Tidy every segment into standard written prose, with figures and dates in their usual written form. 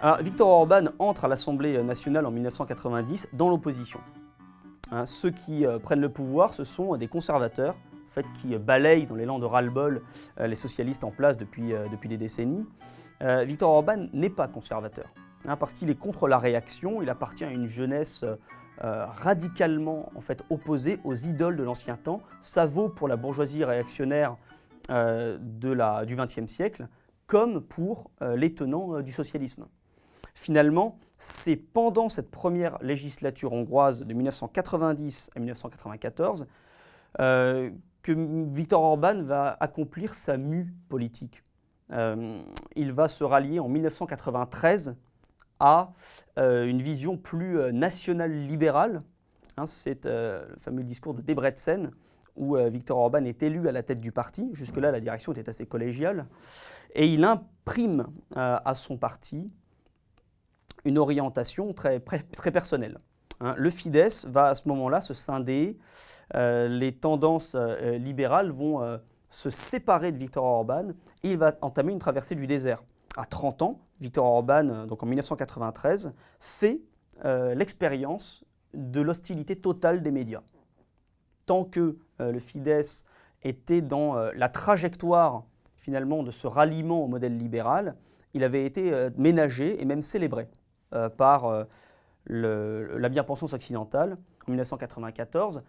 Alors, Viktor Orban entre à l'Assemblée nationale en 1990 dans l'opposition. Ceux qui prennent le pouvoir, ce sont des conservateurs, en fait, qui balayent dans l'élan de ras-le-bol les socialistes en place depuis des décennies. Viktor Orban n'est pas conservateur, parce qu'il est contre la réaction, il appartient à une jeunesse radicalement en fait, opposée aux idoles de l'ancien temps. Ça vaut pour la bourgeoisie réactionnaire du XXe siècle, comme pour les tenants du socialisme. Finalement, c'est pendant cette première législature hongroise de 1990 à 1994 que Viktor Orban va accomplir sa mue politique. Il va se rallier en 1993 à une vision plus nationale-libérale. C'est le fameux discours de Debrecen, où Viktor Orban est élu à la tête du parti. Jusque-là, la direction était assez collégiale. Et il imprime à son parti une orientation très personnelle. Le Fidesz va à ce moment-là se scinder, les tendances libérales vont se séparer de Viktor Orban et il va entamer une traversée du désert. À 30 ans, Viktor Orban, donc en 1993, fait l'expérience de l'hostilité totale des médias. Tant que le Fidesz était dans la trajectoire finalement de ce ralliement au modèle libéral, il avait été ménagé et même célébré par la bien-pensance occidentale en 1994.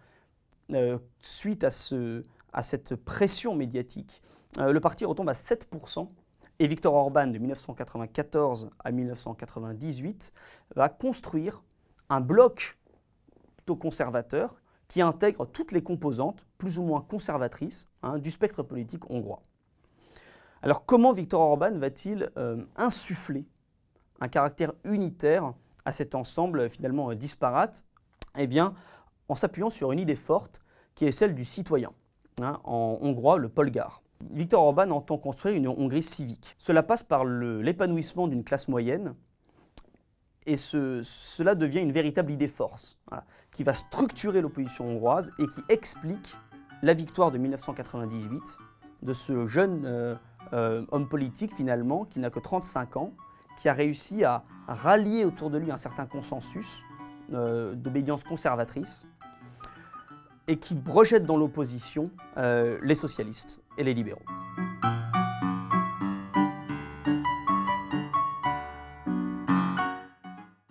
Suite à cette pression médiatique, le parti retombe à 7%. Et Viktor Orban, de 1994 à 1998, va construire un bloc plutôt conservateur qui intègre toutes les composantes, plus ou moins conservatrices, du spectre politique hongrois. Alors comment Viktor Orban va-t-il insuffler un caractère unitaire à cet ensemble finalement disparate? Eh bien, en s'appuyant sur une idée forte qui est celle du citoyen, en hongrois le polgár. Viktor Orban entend construire une Hongrie civique. Cela passe par l'épanouissement d'une classe moyenne et cela devient une véritable idée force qui va structurer l'opposition hongroise et qui explique la victoire de 1998 de ce jeune homme politique finalement qui n'a que 35 ans, qui a réussi à rallier autour de lui un certain consensus d'obédience conservatrice et qui rejette dans l'opposition les socialistes et les libéraux.